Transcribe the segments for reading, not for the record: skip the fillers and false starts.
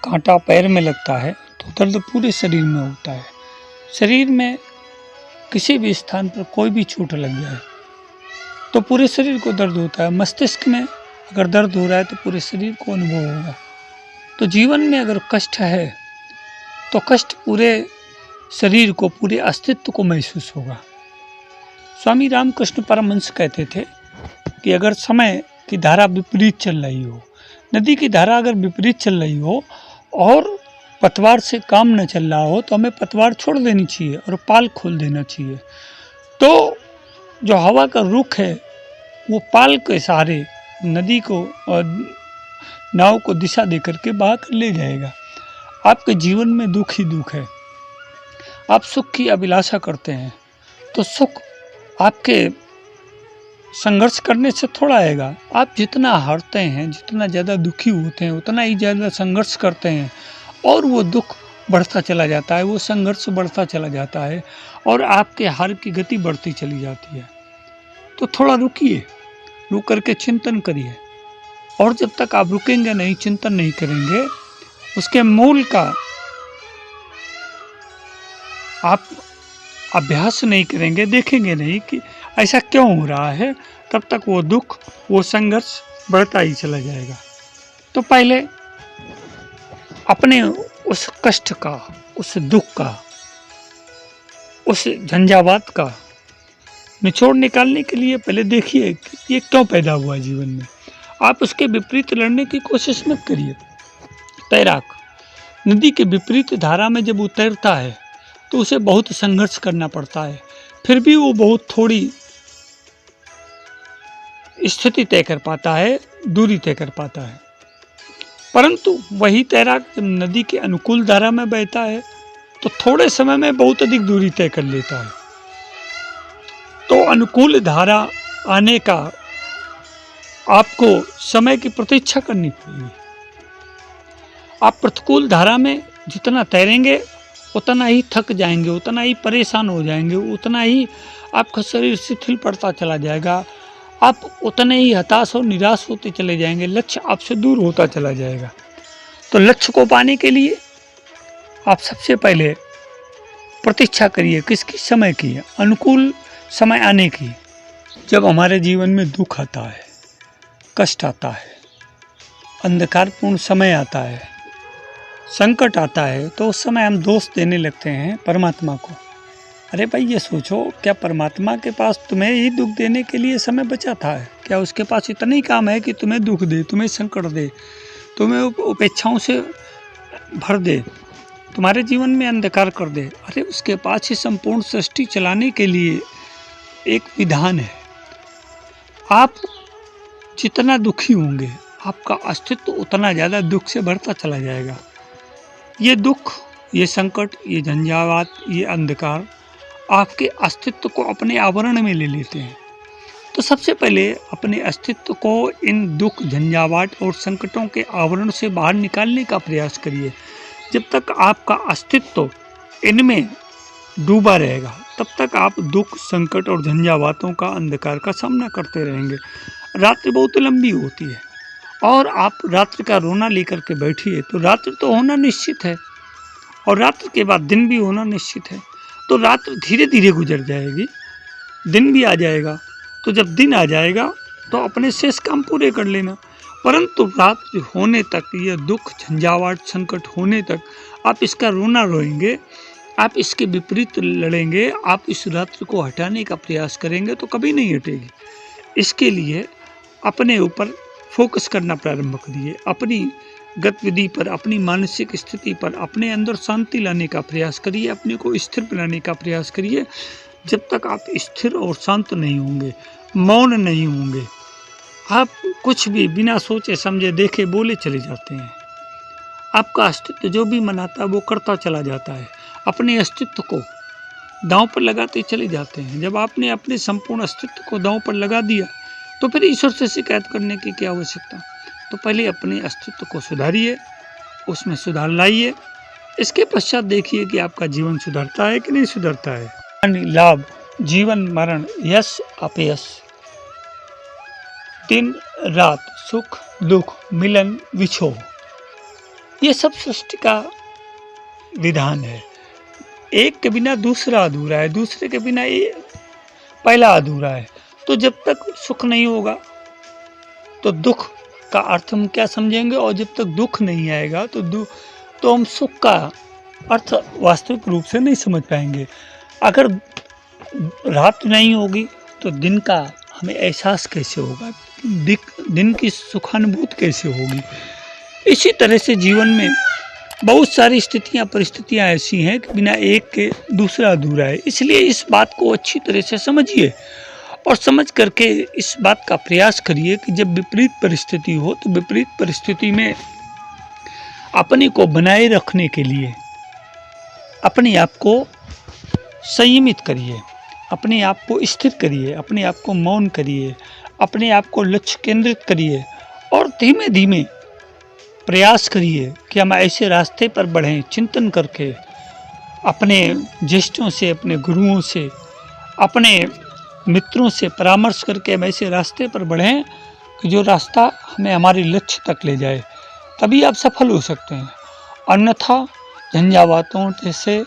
कांटा पैर में लगता है तो दर्द पूरे शरीर में होता है। शरीर में किसी भी स्थान पर कोई भी चोट लग जाए तो पूरे शरीर को दर्द होता है। मस्तिष्क में अगर दर्द हो रहा है तो पूरे शरीर को अनुभव होगा। तो जीवन में अगर कष्ट है तो कष्ट पूरे शरीर को, पूरे अस्तित्व को महसूस होगा। स्वामी रामकृष्ण परमहंस कहते थे कि अगर समय की धारा विपरीत चल रही हो, नदी की धारा अगर विपरीत चल रही हो और पतवार से काम न चल रहा हो तो हमें पतवार छोड़ देनी चाहिए और पाल खोल देना चाहिए। तो जो हवा का रुख है वो पाल के सहारे नदी को और नाव को दिशा दे करके बहा कर ले जाएगा। आपके जीवन में दुख ही दुख है। आप सुख की अभिलाषा करते हैं तो सुख आपके संघर्ष करने से थोड़ा आएगा। आप जितना हारते हैं, जितना ज़्यादा दुखी होते हैं, उतना ही ज़्यादा संघर्ष करते हैं और वो दुख बढ़ता चला जाता है, वो संघर्ष बढ़ता चला जाता है और आपके हार की गति बढ़ती चली जाती है। तो थोड़ा रुकिए, रुक करके चिंतन करिए। और जब तक आप रुकेंगे नहीं, चिंतन नहीं करेंगे, उसके मूल का आप अभ्यास नहीं करेंगे, देखेंगे नहीं कि ऐसा क्यों हो रहा है, तब तक वो दुख, वो संघर्ष बढ़ता ही चला जाएगा। तो पहले अपने उस कष्ट का, उस दुख का, उस झंझावात का निचोड़ निकालने के लिए पहले देखिए कि ये क्यों पैदा हुआ जीवन में। आप उसके विपरीत लड़ने की कोशिश मत करिए। तैराक नदी के विपरीत धारा में जब उतरता है तो उसे बहुत संघर्ष करना पड़ता है, फिर भी वो बहुत थोड़ी स्थिति तय कर पाता है, दूरी तय कर पाता है। परंतु वही तैराक जब नदी के अनुकूल धारा में बहता है तो थोड़े समय में बहुत अधिक दूरी तय कर लेता है। तो अनुकूल धारा आने का आपको समय की प्रतीक्षा करनी पड़ेगी। आप प्रतिकूल धारा में जितना तैरेंगे उतना ही थक जाएंगे, उतना ही परेशान हो जाएंगे, उतना ही आपका शरीर शिथिल पड़ता चला जाएगा, आप उतने ही हताश और निराश होते चले जाएंगे, लक्ष्य आपसे दूर होता चला जाएगा। तो लक्ष्य को पाने के लिए आप सबसे पहले प्रतीक्षा करिए किसकी? समय की, अनुकूल समय आने की। जब हमारे जीवन में दुख आता है, कष्ट आता है, अंधकारपूर्ण समय आता है, संकट आता है, तो उस समय हम दोष देने लगते हैं परमात्मा को। अरे भाई ये सोचो, क्या परमात्मा के पास तुम्हें ही दुख देने के लिए समय बचा था? क्या उसके पास इतना ही काम है कि तुम्हें दुख दे, तुम्हें संकट दे, तुम्हें उपेक्षाओं से भर दे, तुम्हारे जीवन में अंधकार कर दे? अरे उसके पास ही संपूर्ण सृष्टि चलाने के लिए एक विधान है। आप जितना दुखी होंगे आपका अस्तित्व उतना ज़्यादा दुख से भरता चला जाएगा। ये दुख, ये संकट, ये झंझावात, ये अंधकार आपके अस्तित्व को अपने आवरण में ले लेते हैं। तो सबसे पहले अपने अस्तित्व को इन दुख, झंझावात और संकटों के आवरण से बाहर निकालने का प्रयास करिए। जब तक आपका अस्तित्व इनमें डूबा रहेगा तब तक आप दुख, संकट और झंझावातों का, अंधकार का सामना करते रहेंगे। रात्रि बहुत लंबी होती है और आप रात्रि का रोना लेकर के बैठिए तो रात्रि तो होना निश्चित है और रात्रि के बाद दिन भी होना निश्चित है। तो रात्रि धीरे धीरे गुजर जाएगी, दिन भी आ जाएगा। तो जब दिन आ जाएगा तो अपने शेष काम पूरे कर लेना। परंतु रात्रि होने तक, यह दुख, झंझावात, संकट होने तक आप इसका रोना रोएंगे, आप इसके विपरीत लड़ेंगे, आप इस रात्रि को हटाने का प्रयास करेंगे तो कभी नहीं हटेगी। इसके लिए अपने ऊपर फोकस करना प्रारंभ करिए, अपनी गतिविधि पर, अपनी मानसिक स्थिति पर, अपने अंदर शांति लाने का प्रयास करिए, अपने को स्थिर बनाने का प्रयास करिए। जब तक आप स्थिर और शांत नहीं होंगे, मौन नहीं होंगे, आप कुछ भी बिना सोचे समझे देखे बोले चले जाते हैं। आपका अस्तित्व जो भी मनाता है वो करता चला जाता है, अपने अस्तित्व को दांव पर लगाते चले जाते हैं। जब आपने अपने संपूर्ण अस्तित्व को दांव पर लगा दिया तो फिर ईश्वर से शिकायत करने की क्या आवश्यकता? तो पहले अपने अस्तित्व को सुधारिए, उसमें सुधार लाइए। इसके पश्चात देखिए कि आपका जीवन सुधरता है कि नहीं सुधरता है। हानि लाभ, जीवन मरण, यश अपयश, दिन रात, सुख दुख, मिलन विछोह, ये सब सृष्टि का विधान है। एक के बिना दूसरा अधूरा है, दूसरे के बिना ये पहला अधूरा है। तो जब तक सुख नहीं होगा तो दुख का अर्थ हम क्या समझेंगे, और जब तक दुख नहीं आएगा तो हम सुख का अर्थ वास्तविक रूप से नहीं समझ पाएंगे। अगर रात नहीं होगी तो दिन का हमें एहसास कैसे होगा, दिन की सुखानुभूति कैसे होगी। इसी तरह से जीवन में बहुत सारी स्थितियाँ परिस्थितियाँ ऐसी हैं कि बिना एक के दूसरा अधूरा है। इसलिए इस बात को अच्छी तरह से समझिए और समझ करके इस बात का प्रयास करिए कि जब विपरीत परिस्थिति हो तो विपरीत परिस्थिति में अपने को बनाए रखने के लिए अपने आप को संयमित करिए, अपने आप को स्थिर करिए, अपने आप को मौन करिए, अपने आप को लक्ष्य केंद्रित करिए और धीमे धीमे प्रयास करिए कि हम ऐसे रास्ते पर बढ़ें, चिंतन करके अपने ज्येष्ठों से, अपने गुरुओं से, अपने मित्रों से परामर्श करके हम ऐसे रास्ते पर बढ़ें कि जो रास्ता हमें हमारे लक्ष्य तक ले जाए, तभी आप सफल हो सकते हैं। अन्यथा झंझावातों जैसे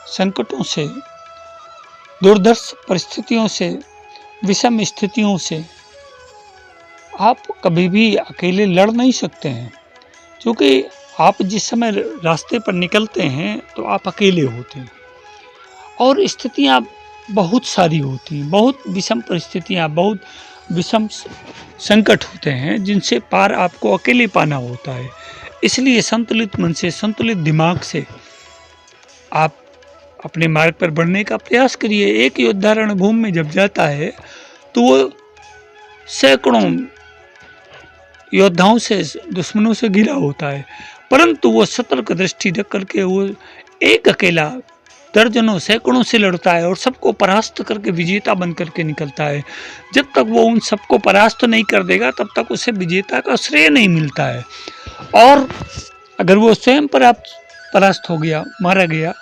संकटों से, दुर्धर्ष परिस्थितियों से, विषम स्थितियों से आप कभी भी अकेले लड़ नहीं सकते हैं, क्योंकि आप जिस समय रास्ते पर निकलते हैं तो आप अकेले होते हैं और स्थितियाँ बहुत सारी होती हैं, बहुत विषम परिस्थितियाँ, बहुत विषम संकट होते हैं जिनसे पार आपको अकेले पाना होता है। इसलिए संतुलित मन से, संतुलित दिमाग से आप अपने मार्ग पर बढ़ने का प्रयास करिए। एक योद्धा रणभूमि में जब जाता है तो वो सैकड़ों योद्धाओं से, दुश्मनों से घिरा होता है, परंतु वो सतर्क दृष्टि रख करके वो एक अकेला दर्जनों सैकड़ों से लड़ता है और सबको परास्त करके विजेता बन करके निकलता है। जब तक वो उन सबको परास्त नहीं कर देगा तब तक उसे विजेता का श्रेय नहीं मिलता है, और अगर वो स्वयं परास्त हो गया, मारा गया,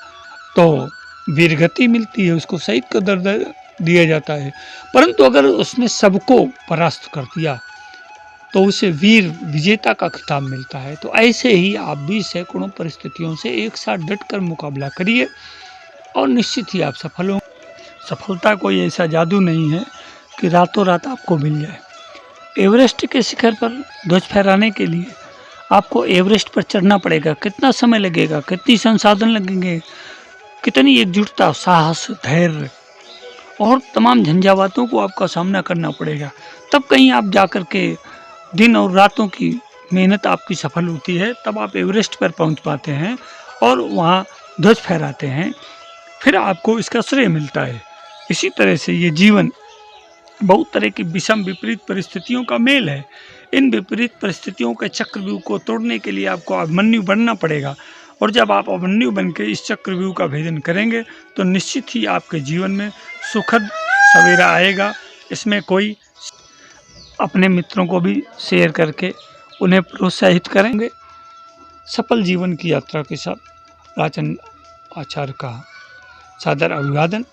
तो वीरगति मिलती है, उसको शहीद का दर्जा दिया जाता है। परंतु अगर उसने सबको परास्त कर दिया तो उसे वीर विजेता का खिताब मिलता है। तो ऐसे ही आप भी सैकड़ों परिस्थितियों से एक साथ डटकर मुकाबला करिए और निश्चित ही आप सफल हों। सफलता कोई ऐसा जादू नहीं है कि रातों रात आपको मिल जाए। एवरेस्ट के शिखर पर ध्वज फहराने के लिए आपको एवरेस्ट पर चढ़ना पड़ेगा। कितना समय लगेगा, कितनी संसाधन लगेंगे, कितनी एकजुटता, साहस, धैर्य और तमाम झंझावातों को आपका सामना करना पड़ेगा। तब कहीं आप जाकर के दिन और रातों की मेहनत आपकी सफल होती है, तब आप एवरेस्ट पर पहुंच पाते हैं और वहाँ ध्वज फहराते हैं, फिर आपको इसका श्रेय मिलता है। इसी तरह से ये जीवन बहुत तरह की विषम विपरीत परिस्थितियों का मेल है। इन विपरीत परिस्थितियों के चक्रव्यूह को तोड़ने के लिए आपको अभिमन्यु बनना पड़ेगा, और जब आप अभिमन्यु बन के इस चक्रव्यूह का भेदन करेंगे तो निश्चित ही आपके जीवन में सुखद सवेरा आएगा। इसमें कोई अपने मित्रों को भी शेयर करके उन्हें प्रोत्साहित करेंगे। सफल जीवन की यात्रा के साथ राजन आचार्य का सादर अभिवादन।